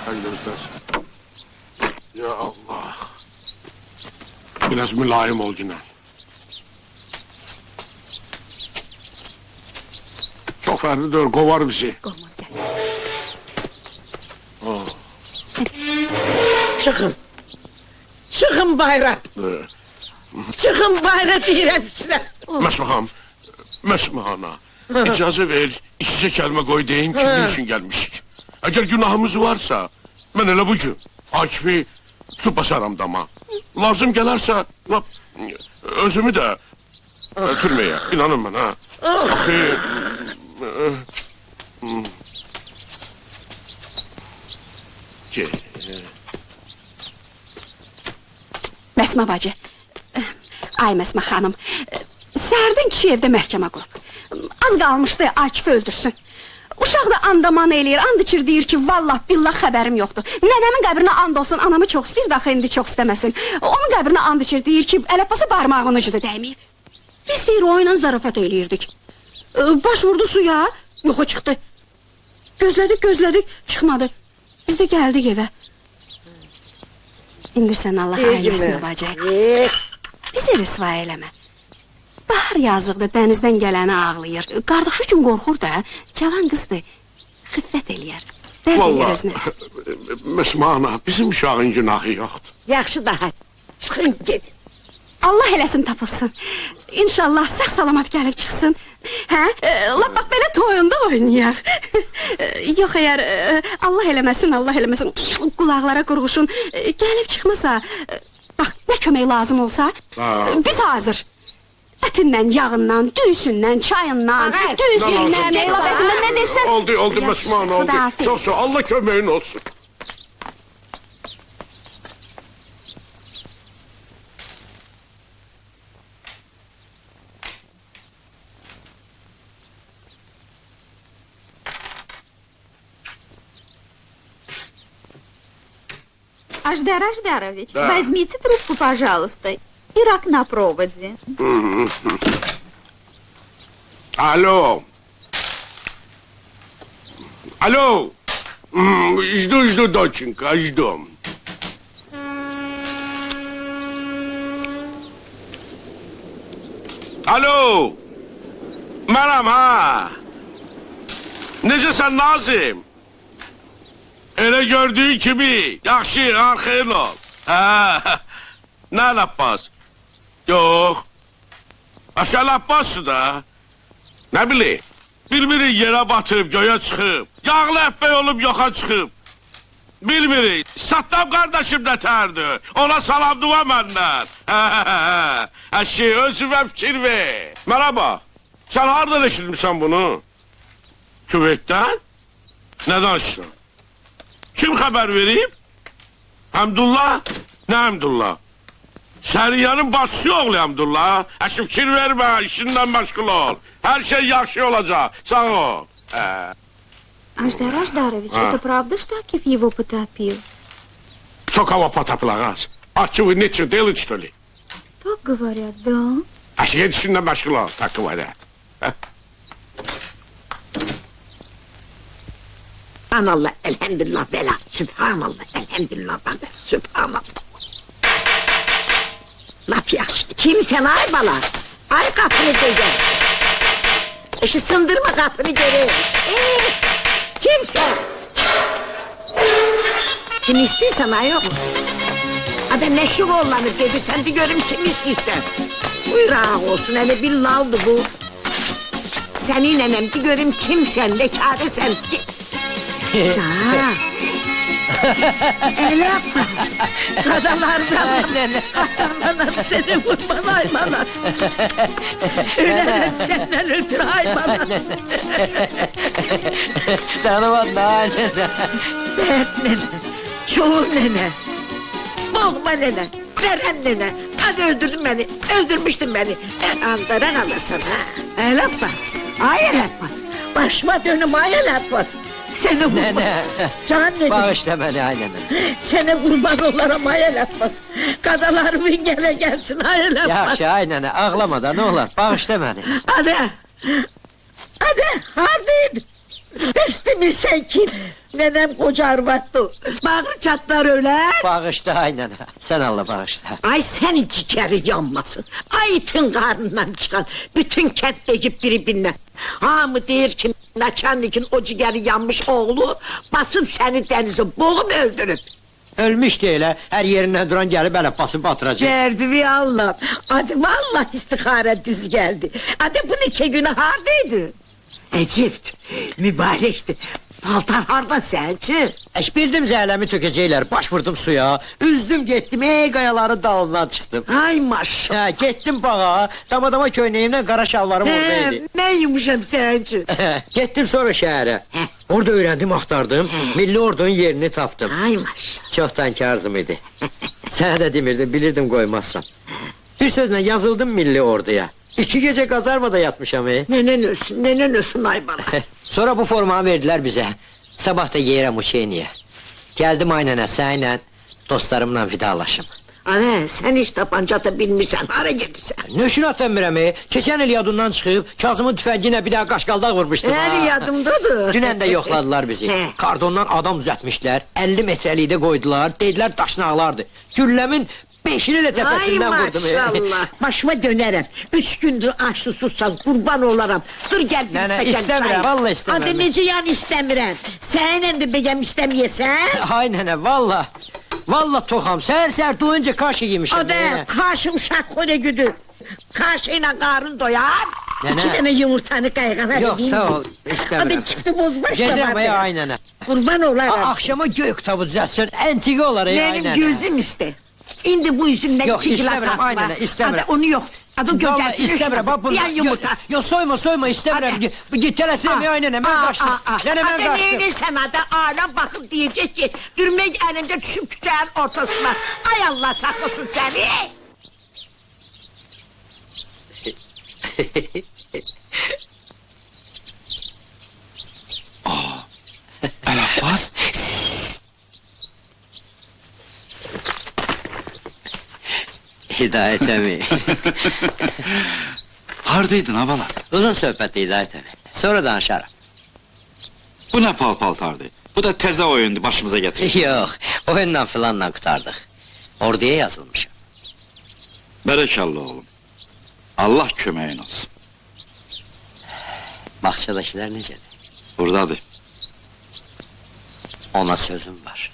Sen gözlersin. Ya Allah. Biraz mülayim ol yine. Çok fərlidir, qovar bizi. Qovmaz gəl. Çıxın. Çıxın bayra. Çıxın bayra deyirəm sizə. Məsməhana, icazə ver, işicə kəlmə qoy deyim ki, ne üçün gəlmişik. Əgər günahımız varsa, mən elə bu gün Akifi su basaram dama. Lazım gələrsə, özümü də türməyə, inanın mən, ha. Axı... Məsmə bacı, ay Məsmə xanım, səhərdən kişi evdə məhkəmə qurub. Az qalmışdı Akifi öldürsün. Uşaq da andaman eləyir, and içir, deyir ki, vallah, billah xəbərim yoxdur. Nənəmin qəbrinə and olsun, anamı çox istəyir, daxı indi çox istəməsin. Onun qəbrinə and içir, deyir ki, Ələbbası barmağın ucuda dəyməyib. Biz deyir, o ilə zarafat eləyirdik. Baş vurdu suya, yoxa çıxdı. Gözlədik, çıxmadı. Biz də gəldik evə. İndi sən Allah ayırmasın bacı. Bizi rüsva eləmə. Bahar yazıqdır, dənizdən gələni ağlayır. Qardaşı üçün qorxur da, cavan qızdır. Xiffət eləyər. Dərd eləyər özünə. Məsmə ana, bizim uşağın günahı yoxdur. Yaxşı daha. Çıxın gedin. Allah eləsin tapılsın. İnşallah sağ salamat gəlib çıxsın. Hə? Lap bax belə toyunda oynayaq. Yox əgər Allah eləməsin, qulaqlara qurğuşun. Gəlib çıxmasa, bax nə kömək lazım olsa, biz hazır. Ətindən, yağından, düyüsündən, çayından, düyüsündən, eyvabetindən nə desən... Oldu Məsmə ana, oldu. Çox sağ, Allah köməyin olsun. Аждар Аждарович, возьмите трубку, пожалуйста, и рак на проводе. Alo. Alo. Жду, доченька, жду. Alo. Mənəm, ha. Necəsən Nazim? Elə gördüyün kimi, yaxşı, arxayın ol. Nə Ələbbas? Yox. Aşağı Ələbbasdır da. Nə bileyim, bilmirik yerə batıb, göyə çıxıb. Yağlı əppək olub, yoxa çıxıb. Bilmirik, Sattam qardaşım nətərdir. Ona salam dua məndən. Əşi, özümə fikir ver. Mənə bax, sən hardan eşitmişsən bunu? Küveytdən? Nə danışdın? Kim xəbər verib? Həmdullah? Nə Həmdullah? Səriyanın başçısı oğlu Həmdullah. Əşi fikir vermə, işindən məşğul ol. Hər şey yaxşı olacaq, sağ ol. Аждар Аждарович, это правда, что Акиф его потопил? Кто кого потопил, Агас? Акиф ничего делает, что ли? Так говорят, да. А сидит işinden məşğul ol, так говорят. Subhanallah, elhamdülillah, bela. Subhanallah, elhamdülillah, bela. Subhanallah. Lap yaxşı. Kimsən ay bala? Ay qapını deyir. İşi sındırma qapını görür. Kimsən? Kim istəyirsən ay oğlum? Adam nə şıq oğlanır dedi, sən de görüm kim istəyirsən. Buyur ağa olsun, hele bir laldı bu. Senin enem de görüm kimsən, ne kârısən. Can. El yapmaz. Kadalardan atanana seni vurman aymana. Ölen senden ötürü aymana. Tanımadın ha nene. Dert nene, çoğul nene, boğma nene, veren nene. Hadi öldürdün beni, öldürmüştün beni. Andaran alasın ha. El yapmaz, ay el yapmaz. Başıma dönüm ay el yapmaz. Seni vurma. Nene. Can nene. Bağışla beni ay nene. Seni kurban olarım ay el yapmaz. Kadalarımın gele gelsin ay el yapmaz. Yaxşı ay nene, ağlama da ne olar, bağışla beni. Hadi. Hadi, hadi. Üstümü çekin. Nenem koca arvattı. Bağrı çatlar öyle. Bağışla ay nene. Sen Allah bağışla. Ay senin ciğeri yanmasın. Ay itin karnından çıkan bütün kentteki birbirine. Hamı deyir ki naçanlikin o ciğeri yanmış oğlu basıp seni denize boğup öldürüp. Ölmüş değil ha. Her yerinden duran gelip böyle basıp batıracak. Geldi bir Allah. Hadi vallahi istihare düz geldi. Hadi bu neçe günü hardaydı. Ecift, mübarekti. Paltar hardan sence? Eş bildim zəhləmi tökəcəklər. Baş vurdum suya. Üzdüm getdim. Ey qayaların dalından çıxdım. Ay maşallah. Ha, getdim bağa. Dama köynəyimlə qara şalvarım oradaydı. Ne yumuşam sence? Getdim sonra şəhərə. Orada öyrəndim, axtardım. Milli ordunun yerini tapdım. Ay maşallah. Çoxdan arzum idi. Sənə də demirdim, bilirdim qoymazsan. Bir sözlə yazıldım milli orduya. 2 gecə qazarmada yatmışam. Nenen ölsün ay bana. Sonra bu formanı verdilər bizə. Sabah da yeyirəm o şeyniyə. Gəldim aynənə, sənlə, dostlarımla vidalaşım. Ana sen hiç tapanca da bilmirsen hara gidirsen. Nöşün atamıram. Keçən il yadımdan çıxıb, Kazımın tüfənginə bir daha qaşqaldaq vurmuşdum. Her yadımdadır. Dünən də yoxladılar bizi. He. Kardondan adam düzəltmişlər, 50 metrəlikdə qoydular, dedilər daşnaqlardı. Gülləmin 5'ini də Ay təpəsindən vurdum. maşallah. Başıma dönerim. 3 gündür aç susuzsan kurban olaram. Dur gel bir Nene, istekən istəmirəm, çay. vallahi istəmirəm. Hadi nece yani istəmirəm. Seninle de begem istemiyesen. Ay nənə, valla. Valla toxam, səhər doyunca kaşı yemişəm. O da karşı uşak koyda güdür. Karşıyla karın doyar. Nene. 2 tane yumurtanı kaygana. Yox, sağ ol, istəmirəm. Hadi çifti bozbaş da Gedirəm var. ay be. ay nənə. Kurban olarım. Akşama göy kitabı düzəltsin, əntiqə olar ay Benim nənə. gözüm iste. İndi bu yüzümden Yok, çikilat istəmirəm, atma. aynen, istəmirəm. Hadi onu yok. Hadi Vallahi gönder. istəmirəm, bax bunu. Bir yumurta. Yok, soyma, istəmirəm. Hadi. Git tələsəm ay nənə, mən qaçdım. Nənə, mən Hadi qaçdım. neyinirsen hadi alem bakıp diyecek ki dürmek elinde düşüp küçüğün ortasına. Ay Allah saklasın seni. El Abbas, Hidayət əmi. hardaydın abala? Uzun söhbətdir Hidayət əmi. Sonra danışarım. Bu ne paltardı? Bu da teze oyundu başımıza getirdi. Yox, oyunla filanla qutardıq. Orduya yazılmışım. Berekallah oğlum. Allah köməyin olsun. Bağçadakılar necədir? Buradadır. Ona sözüm var.